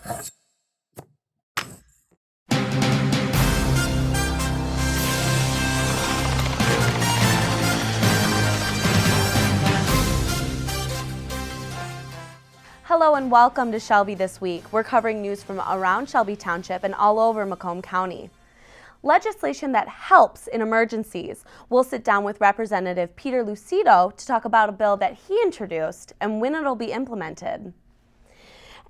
Hello and welcome to Shelby This Week. We're covering news from around Shelby Township and all over Macomb County. Legislation that helps in emergencies. We'll sit down with Representative Peter Lucido to talk about a bill that he introduced and when it'll be implemented.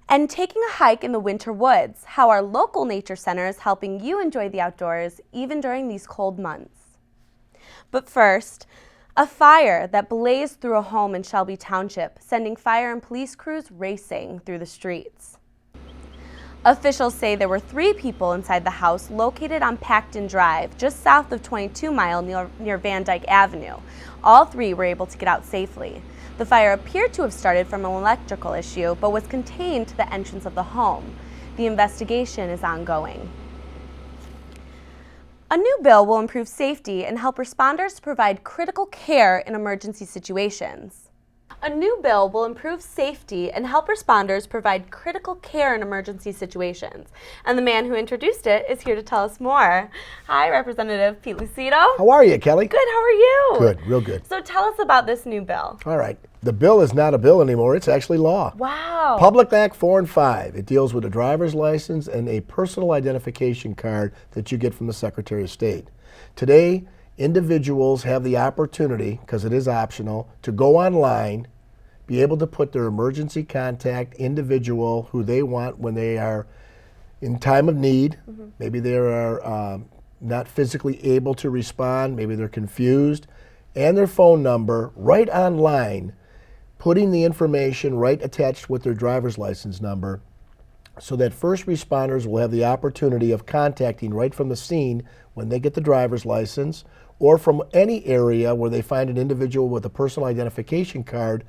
And taking a hike in the winter woods, how our local nature center is helping you enjoy the outdoors even during these cold months. But first, a fire that blazed through a home in Shelby Township, sending fire and police crews racing through the streets. Officials say there were 3 people inside the house located on Pacton Drive, just south of 22 Mile near Van Dyke Avenue. All 3 were able to get out safely. The fire appeared to have started from an electrical issue, but was contained to the entrance of the home. The investigation is ongoing. A new bill will improve safety and help responders provide critical care in emergency situations. A new bill will improve safety and help responders provide critical care in emergency situations. And the man who introduced it is here to tell us more. Hi, Representative Pete Lucido. How are you, Kelly? Good, how are you? Good, real good. So tell us about this new bill. All right. The bill is not a bill anymore, it's actually law. Wow. Public Act 4 and 5. It deals with a driver's license and a personal identification card that you get from the Secretary of State. Today, individuals have the opportunity, because it is optional, to go online, be able to put their emergency contact individual who they want when they are in time of need. Maybe they are not physically able to respond, maybe they're confused, and their phone number right online, putting the information right attached with their driver's license number, so that first responders will have the opportunity of contacting right from the scene when they get the driver's license, or from any area where they find an individual with a personal identification card,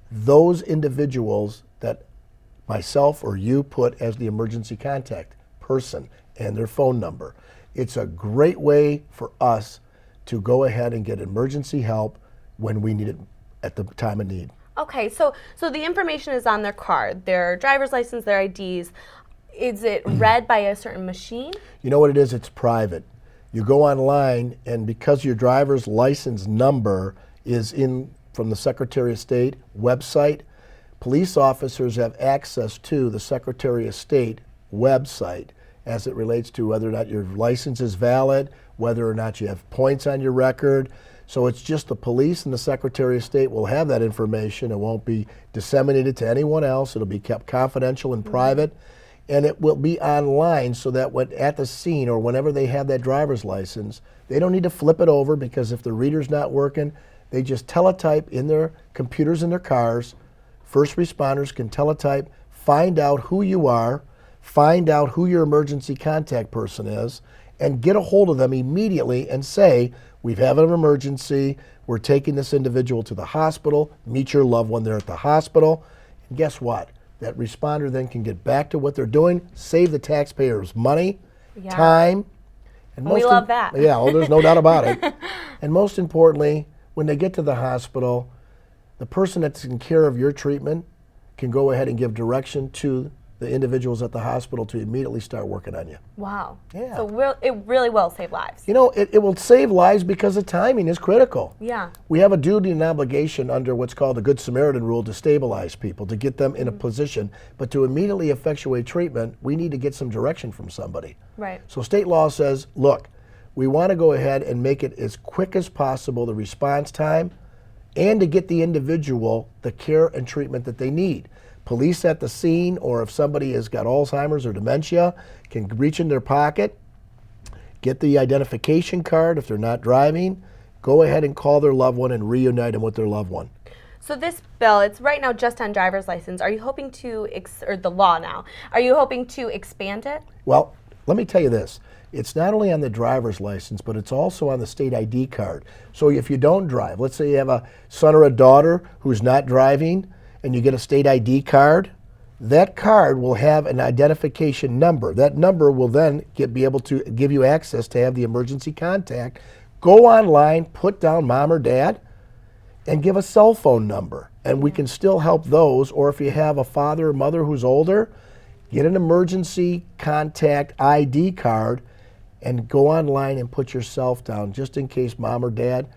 those individuals that myself or you put as the emergency contact person and their phone number. It's a great way for us to go ahead and get emergency help when we need it at the time of need. Okay, so the information is on their card, their driver's license, their IDs. Is it read by a certain machine? You know what it is? It's private. You go online, and because your driver's license number is in from the Secretary of State website, police officers have access to the Secretary of State website as it relates to whether or not your license is valid, whether or not you have points on your record. So it's just the police and the Secretary of State will have that information. It won't be disseminated to anyone else. It'll be kept confidential and private. And it will be online so that when at the scene or whenever they have that driver's license, they don't need to flip it over, because if the reader's not working, they just teletype in their computers in their cars. First responders can teletype, find out who you are, find out who your emergency contact person is, and get a hold of them immediately and say, we've had an emergency, we're taking this individual to the hospital, meet your loved one there at the hospital. And guess what? That responder then can get back to what they're doing, save the taxpayers money, time. And we love that. Yeah, well, there's no doubt about it. And most importantly, when they get to the hospital, the person that's in care of your treatment can go ahead and give direction to the individuals at the hospital to immediately start working on you. Wow. Yeah. So it really will save lives. You know, it will save lives because the timing is critical. Yeah. We have a duty and obligation under what's called the Good Samaritan rule to stabilize people, to get them in a position, but to immediately effectuate treatment, we need to get some direction from somebody. Right. So state law says, look, we want to go ahead and make it as quick as possible, the response time, and to get the individual the care and treatment that they need. Police at the scene, or if somebody has got Alzheimer's or dementia, can reach in their pocket, get the identification card if they're not driving, go ahead and call their loved one and reunite them with their loved one. So this bill, it's right now just on driver's license. Are you hoping to, or the law now, are you hoping to expand it? Well, let me tell you this. It's not only on the driver's license, but it's also on the state ID card. So if you don't drive, let's say you have a son or a daughter who's not driving, and you get a state ID card, that card will have an identification number. That number will then be able to give you access to have the emergency contact. Go online, put down mom or dad, and give a cell phone number. And we can still help those, or if you have a father or mother who's older, Get an emergency contact ID card and go online and put yourself down just in case mom or dad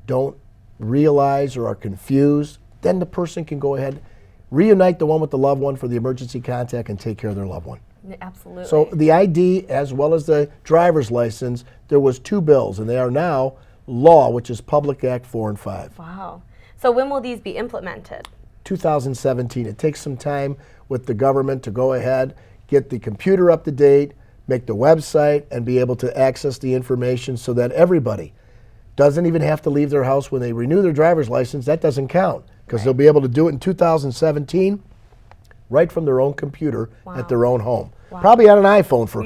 don't realize or are confused. Then the person can go ahead, reunite the one with the loved one for the emergency contact and take care of their loved one. Absolutely. So the ID as well as the driver's license, there was 2 bills, and they are now law, which is Public Act 4 and 5. Wow. So when will these be implemented? 2017. It takes some time with the government to go ahead, get the computer up to date, make the website, and be able to access the information so that everybody doesn't even have to leave their house when they renew their driver's license. That doesn't count because they'll be able to do it in 2017 right from their own computer at their own home. Probably on an iPhone for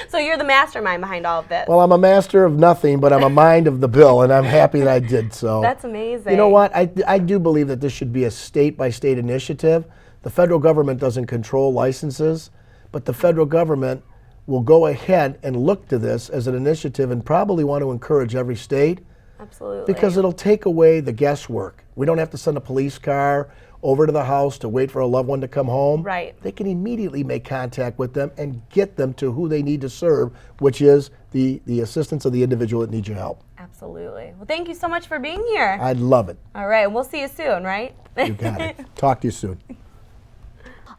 So you're the mastermind behind all of this. Well, I'm a master of nothing, but I'm a mind of the bill, and I'm happy that I did so. That's amazing. You know what? I do believe that this should be a state-by-state initiative. The federal government doesn't control licenses, but the federal government will go ahead and look to this as an initiative and probably want to encourage every state. Absolutely. Because it'll take away the guesswork. We don't have to send a police car over to the house to wait for a loved one to come home. Right. They can immediately make contact with them and get them to who they need to serve, which is the assistance of the individual that needs your help. Absolutely. Well, thank you so much for being here. I'd love it. All right, we'll see you soon, right? You got it. Talk to you soon.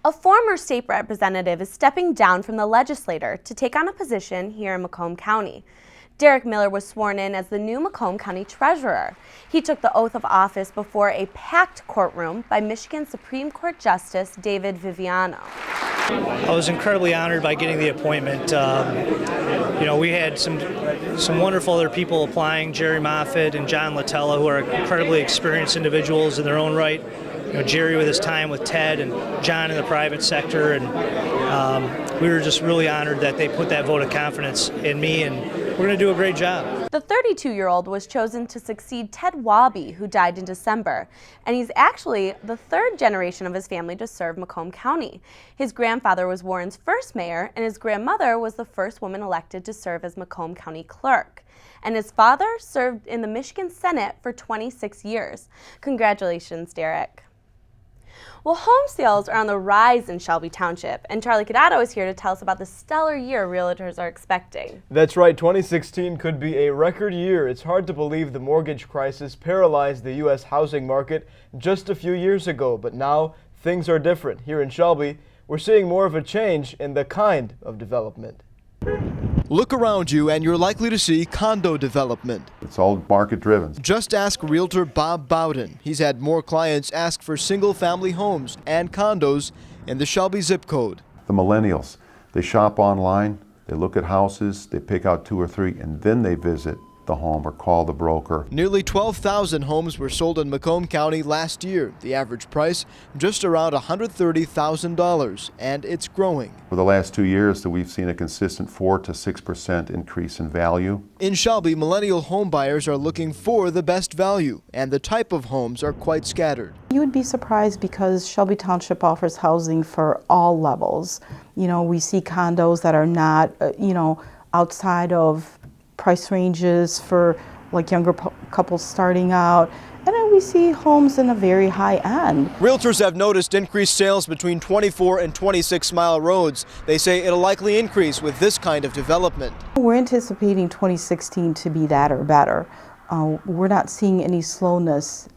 A former state representative is stepping down from the legislature to take on a position here in Macomb County. Derek Miller was sworn in as the new Macomb County Treasurer. He took the oath of office before a packed courtroom by Michigan Supreme Court Justice David Viviano. I was incredibly honored by getting the appointment. We had some wonderful other people applying, Jerry Moffitt and John Latella, who are incredibly experienced individuals in their own right. Jerry with his time with Ted and John in the private sector, and we were just really honored that they put that vote of confidence in me, and we're going to do a great job. The 32-year-old was chosen to succeed Ted Wabi, who died in December, and he's actually the 3rd generation of his family to serve Macomb County. His grandfather was Warren's first mayor, and his grandmother was the first woman elected to serve as Macomb County clerk. And his father served in the Michigan Senate for 26 years. Congratulations, Derek. Well, home sales are on the rise in Shelby Township, and Charlie Cadotto is here to tell us about the stellar year realtors are expecting. That's right, 2016 could be a record year. It's hard to believe the mortgage crisis paralyzed the U.S. housing market just a few years ago, but now things are different. Here in Shelby, we're seeing more of a change in the kind of development. Look around you and you're likely to see condo development. It's all market driven. Just ask realtor Bob Bowden. He's had more clients ask for single-family homes and condos in the Shelby zip code. The millennials, they shop online, they look at houses, they pick out 2 or 3, and then they visit the home or call the broker. Nearly 12,000 homes were sold in Macomb County last year. The average price just around $130,000, and it's growing. For the last 2 years, we've seen a consistent 4 to 6% increase in value. In Shelby, millennial home buyers are looking for the best value, and the type of homes are quite scattered. You would be surprised because Shelby Township offers housing for all levels. We see condos that are not, outside of price ranges for like younger couples starting out, and then we see homes in a very high end. Realtors have noticed increased sales between 24 and 26-mile roads. They say it'll likely increase with this kind of development. We're anticipating 2016 to be that or better. We're not seeing any slowness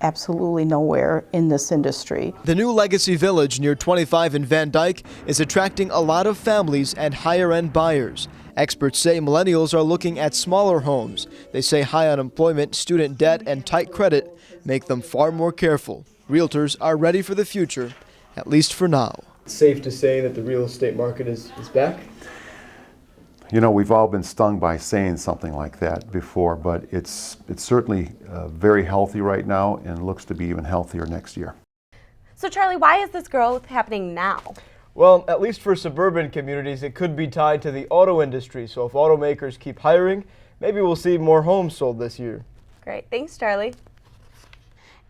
absolutely nowhere in this industry. The new Legacy Village near 25 in Van Dyke is attracting a lot of families and higher-end buyers. Experts say millennials are looking at smaller homes. They say high unemployment, student debt, and tight credit make them far more careful. Realtors are ready for the future, at least for now. It's safe to say that the real estate market is back? We've all been stung by saying something like that before, but it's certainly very healthy right now and looks to be even healthier next year. So Charlie, why is this growth happening now? Well, at least for suburban communities, it could be tied to the auto industry. So if automakers keep hiring, maybe we'll see more homes sold this year. Great. Thanks, Charlie.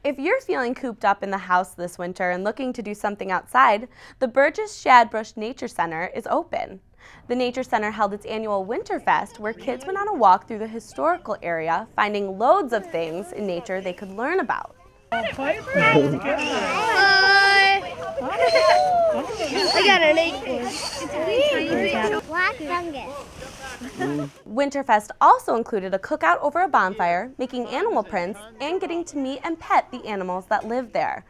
If you're feeling cooped up in the house this winter and looking to do something outside, the Burgess Shadbush Nature Center is open. The Nature Center held its annual Winterfest, where kids went on a walk through the historical area, finding loads of things in nature they could learn about. Hi. fungus. Winterfest also included a cookout over a bonfire, making animal prints, and getting to meet and pet the animals that live there.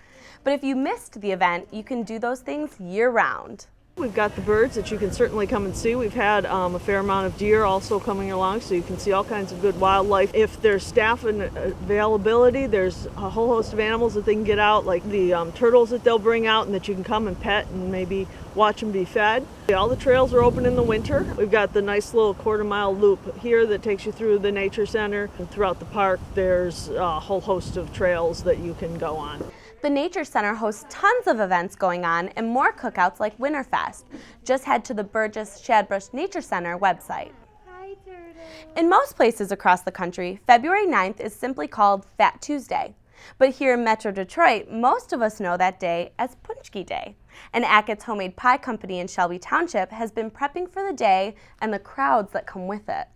But if you missed the event, you can do those things year-round. We've got the birds that you can certainly come and see. We've had a fair amount of deer also coming along, so you can see all kinds of good wildlife. If there's staff and availability, there's a whole host of animals that they can get out, like the turtles that they'll bring out and that you can come and pet and maybe watch them be fed. All the trails are open in the winter. We've got the nice little quarter-mile loop here that takes you through the nature center. And throughout the park, there's a whole host of trails that you can go on. The Nature Center hosts tons of events going on and more cookouts like Winterfest. Just head to the Burgess Shadbrush Nature Center website. In most places across the country, February 9th is simply called Fat Tuesday. But here in Metro Detroit, most of us know that day as Punchki Day. And Ackett's Homemade Pie Company in Shelby Township has been prepping for the day and the crowds that come with it.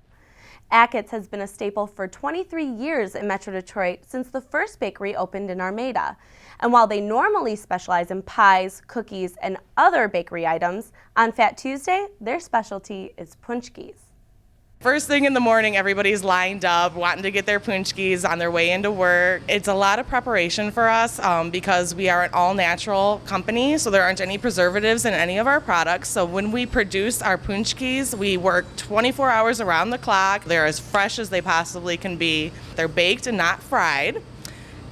Ackett's has been a staple for 23 years in Metro Detroit since the first bakery opened in Armada. And while they normally specialize in pies, cookies, and other bakery items, on Fat Tuesday, their specialty is punchkis. First thing in the morning, everybody's lined up, wanting to get their punchkis on their way into work. It's a lot of preparation for us because we are an all-natural company, so there aren't any preservatives in any of our products. So when we produce our punchkis, we work 24 hours around the clock. They're as fresh as they possibly can be. They're baked and not fried.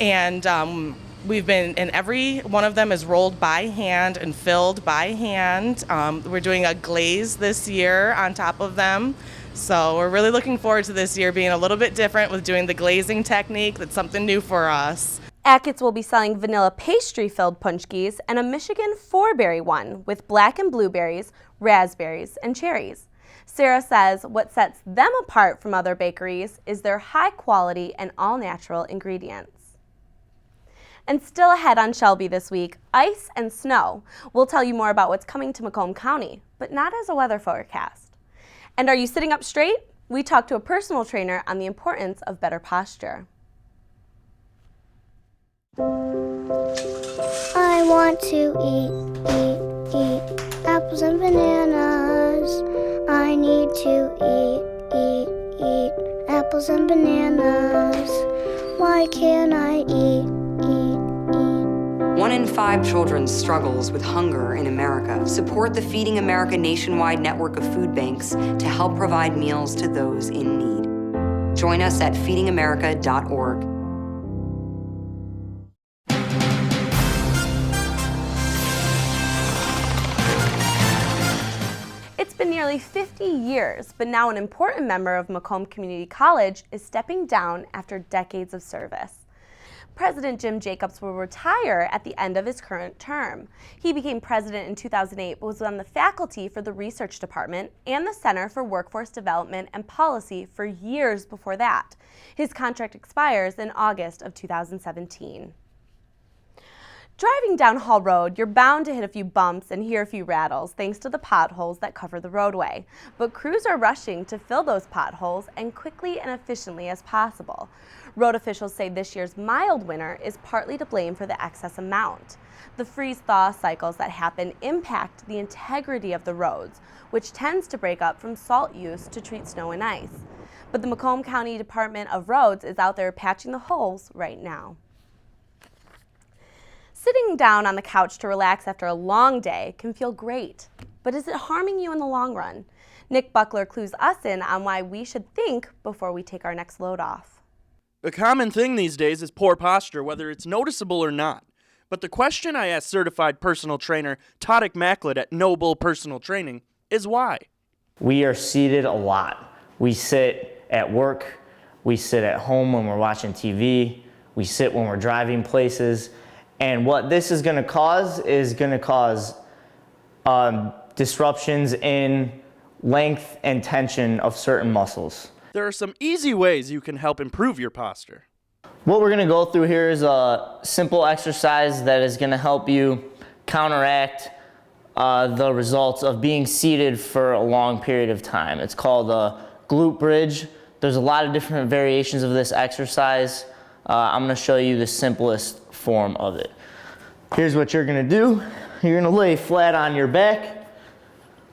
And and every one of them is rolled by hand and filled by hand. We're doing a glaze this year on top of them. So we're really looking forward to this year being a little bit different with doing the glazing technique. That's something new for us. Ackett's will be selling vanilla pastry-filled punchkis and a Michigan 4-berry one with black and blueberries, raspberries, and cherries. Sarah says what sets them apart from other bakeries is their high quality and all-natural ingredients. And still ahead on Shelby this week, ice and snow. We'll tell you more about what's coming to Macomb County, but not as a weather forecast. And are you sitting up straight? We talked to a personal trainer on the importance of better posture. I want to eat apples and bananas. I need to eat apples and bananas. Why can't I eat? 1 in 5 children struggles with hunger in America. Support the Feeding America nationwide network of food banks to help provide meals to those in need. Join us at feedingamerica.org. It's been nearly 50 years, but now an important member of Macomb Community College is stepping down after decades of service. President Jim Jacobs will retire at the end of his current term. He became president in 2008, but was on the faculty for the research department and the Center for Workforce Development and Policy for years before that. His contract expires in August of 2017. Driving down Hall Road, you're bound to hit a few bumps and hear a few rattles thanks to the potholes that cover the roadway. But crews are rushing to fill those potholes and quickly and efficiently as possible. Road officials say this year's mild winter is partly to blame for the excess amount. The freeze-thaw cycles that happen impact the integrity of the roads, which tends to break up from salt use to treat snow and ice. But the Macomb County Department of Roads is out there patching the holes right now. Sitting down on the couch to relax after a long day can feel great, but is it harming you in the long run? Nick Buckler clues us in on why we should think before we take our next load off. A common thing these days is poor posture, whether it's noticeable or not. But the question I asked certified personal trainer Toddick Macklett at Noble Personal Training is why. We are seated a lot. We sit at work, we sit at home when we're watching TV, we sit when we're driving places, and what this is going to cause disruptions in length and tension of certain muscles. There are some easy ways you can help improve your posture. What we're going to go through here is a simple exercise that is going to help you counteract the results of being seated for a long period of time. It's called a glute bridge. There's a lot of different variations of this exercise. I'm going to show you the simplest form of it. Here's what you're going to do. You're going to lay flat on your back.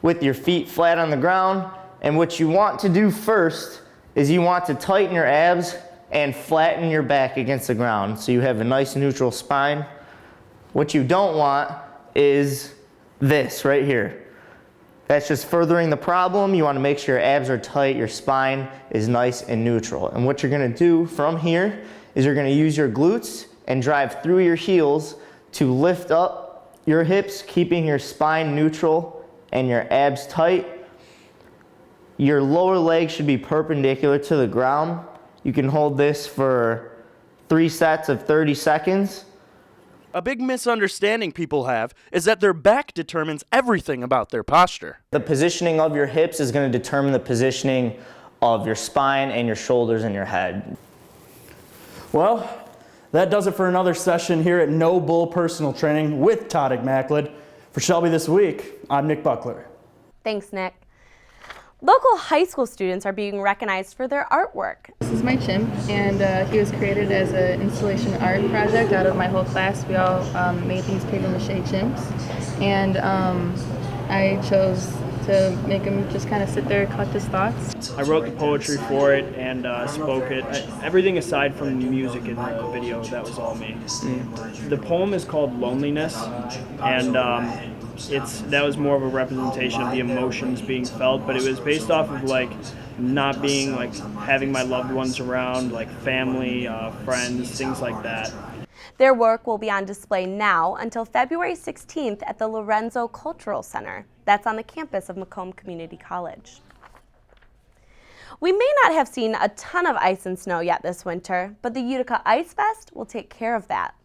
with your feet flat on the ground. And what you want to do first is you want to tighten your abs and flatten your back against the ground so you have a nice neutral spine. What you don't want is this right here. That's just furthering the problem. You want to make sure your abs are tight, your spine is nice and neutral. And what you're going to do from here is you're going to use your glutes and drive through your heels to lift up your hips, keeping your spine neutral and your abs tight. Your lower leg should be perpendicular to the ground. You can hold this for 3 sets of 30 seconds. A big misunderstanding people have is that their back determines everything about their posture. The positioning of your hips is going to determine the positioning of your spine and your shoulders and your head. Well, that does it for another session here at No Bull Personal Training with Tadic Macklin. For Shelby This Week, I'm Nick Buckler. Thanks, Nick. Local high school students are being recognized for their artwork. This is my chimp, and he was created as an installation art project out of my whole class. We all made these paper mache chimps, and I chose to make him just kind of sit there and collect his thoughts. I wrote the poetry for it and spoke it. Everything aside from the music in the video, that was all me. The poem is called Loneliness, and that was more of a representation of the emotions being felt, but it was based off of like not being like having my loved ones around, like family, friends, things like that. Their work will be on display now until February 16th at the Lorenzo Cultural Center. That's on the campus of Macomb Community College. We may not have seen a ton of ice and snow yet this winter, but the Utica Ice Fest will take care of that.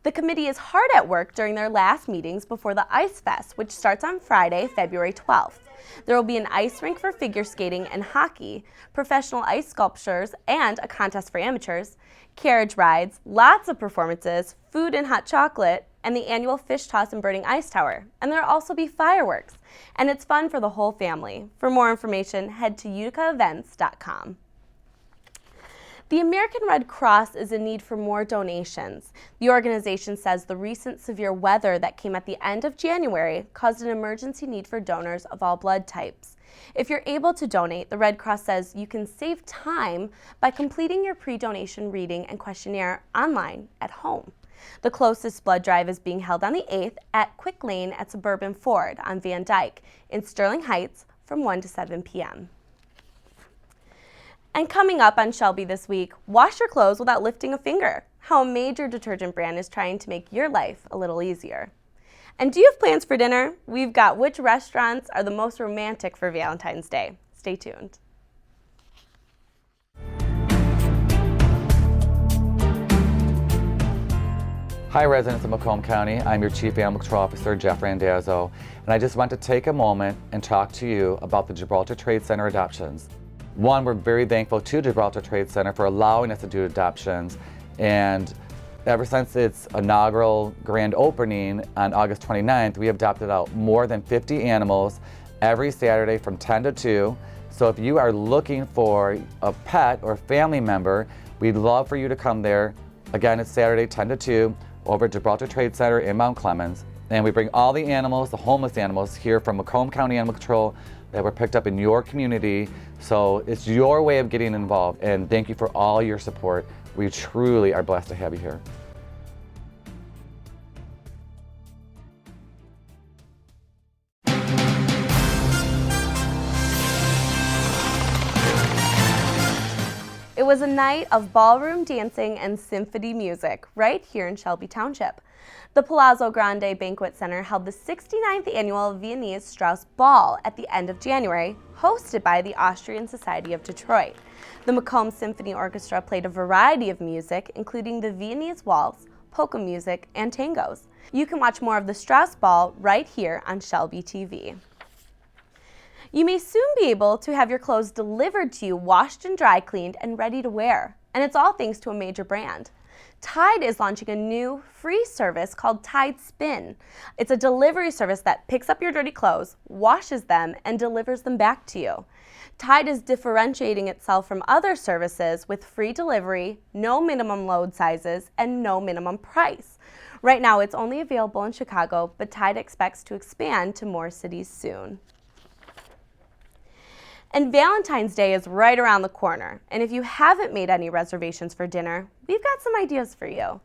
The committee is hard at work during their last meetings before the Ice Fest, which starts on Friday, February 12th. There will be an ice rink for figure skating and hockey, professional ice sculptures, and a contest for amateurs, carriage rides, lots of performances, food and hot chocolate, and the annual fish toss and burning ice tower. And there will also be fireworks, and it's fun for the whole family. For more information, head to uticaevents.com. The American Red Cross is in need for more donations. The organization says the recent severe weather that came at the end of January caused an emergency need for donors of all blood types. If you're able to donate, the Red Cross says you can save time by completing your pre-donation reading and questionnaire online at home. The closest blood drive is being held on the 8th at Quick Lane at Suburban Ford on Van Dyke in Sterling Heights from 1 to 7 p.m. And coming up on Shelby This Week, wash your clothes without lifting a finger. How a major detergent brand is trying to make your life a little easier. And do you have plans for dinner? We've got which restaurants are the most romantic for Valentine's Day. Stay tuned. Hi residents of Macomb County, I'm your Chief Animal Control Officer, Jeff Randazzo, and I just want to take a moment and talk to you about the Gibraltar Trade Center adoptions. One, we're very thankful to Gibraltar Trade Center for allowing us to do adoptions, and ever since its inaugural grand opening on August 29th, we have adopted out more than 50 animals every Saturday from 10 to 2. So if you are looking for a pet or family member, we'd love for you to come there. Again, it's Saturday 10 to 2 over at Gibraltar Trade Center in Mount Clemens. And we bring all the animals, the homeless animals, here from Macomb County Animal Control that were picked up in your community. So it's your way of getting involved, and thank you for all your support. We truly are blessed to have you here. It was a night of ballroom dancing and symphony music right here in Shelby Township. The Palazzo Grande Banquet Center held the 69th annual Viennese Strauss Ball at the end of January, hosted by the Austrian Society of Detroit. The Macomb Symphony Orchestra played a variety of music, including the Viennese waltz, polka music, and tangos. You can watch more of the Strauss Ball right here on Shelby TV. You may soon be able to have your clothes delivered to you, washed and dry cleaned and ready to wear. And it's all thanks to a major brand. Tide is launching a new free service called Tide Spin. It's a delivery service that picks up your dirty clothes, washes them, and delivers them back to you. Tide is differentiating itself from other services with free delivery, no minimum load sizes, and no minimum price. Right now, it's only available in Chicago, but Tide expects to expand to more cities soon. And Valentine's Day is right around the corner. And if you haven't made any reservations for dinner, we've got some ideas for you.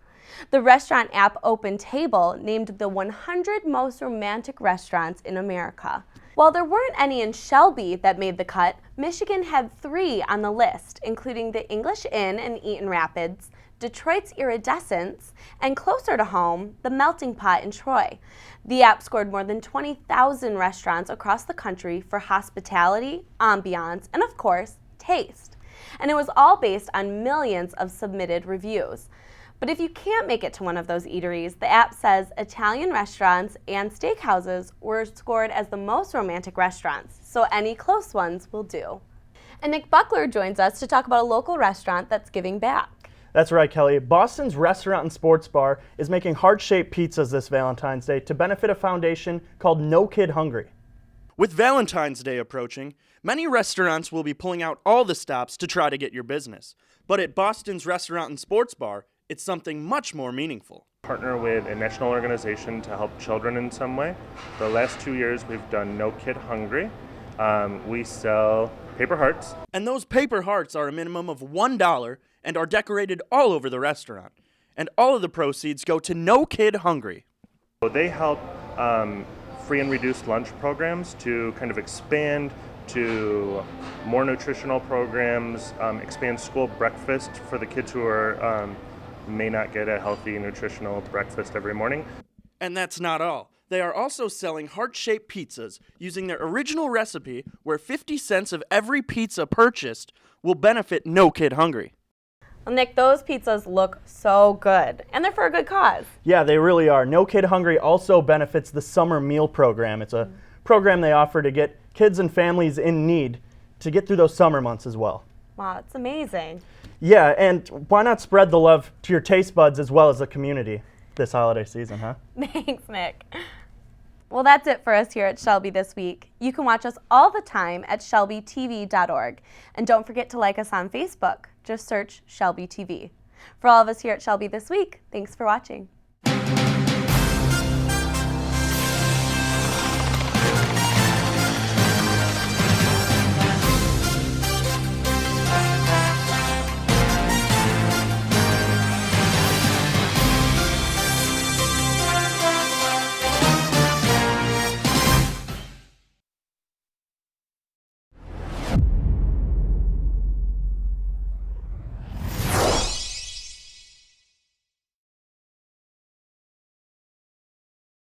The restaurant app Open Table named the 100 most romantic restaurants in America. While there weren't any in Shelby that made the cut, Michigan had 3 on the list, including the English Inn in Eaton Rapids, Detroit's Iridescence, and closer to home, the Melting Pot in Troy. The app scored more than 20,000 restaurants across the country for hospitality, ambiance, and of course, taste. And it was all based on millions of submitted reviews. But if you can't make it to one of those eateries, the app says Italian restaurants and steakhouses were scored as the most romantic restaurants, so any close ones will do. And Nick Buckler joins us to talk about a local restaurant that's giving back. That's right, Kelly. Boston's Restaurant and Sports Bar is making heart-shaped pizzas this Valentine's Day to benefit a foundation called No Kid Hungry. With Valentine's Day approaching, many restaurants will be pulling out all the stops to try to get your business. But at Boston's Restaurant and Sports Bar, it's something much more meaningful. Partner with a national organization to help children in some way. The last 2 years we've done No Kid Hungry. We sell paper hearts. And those paper hearts are a minimum of $1 and are decorated all over the restaurant. And all of the proceeds go to No Kid Hungry. They help free and reduced lunch programs to kind of expand to more nutritional programs, expand school breakfast for the kids who are may not get a healthy nutritional breakfast every morning. And that's not all. They are also selling heart-shaped pizzas using their original recipe where 50 cents of every pizza purchased will benefit No Kid Hungry. Well, Nick, those pizzas look so good, and they're for a good cause. Yeah, they really are. No Kid Hungry also benefits the Summer Meal Program. It's a program they offer to get kids and families in need to get through those summer months as well. Wow, it's amazing. Yeah, and why not spread the love to your taste buds as well as the community this holiday season, huh? Thanks, Nick. Well, that's it for us here at Shelby this week. You can watch us all the time at shelbytv.org. And don't forget to like us on Facebook. Just search Shelby TV. For all of us here at Shelby this week, thanks for watching.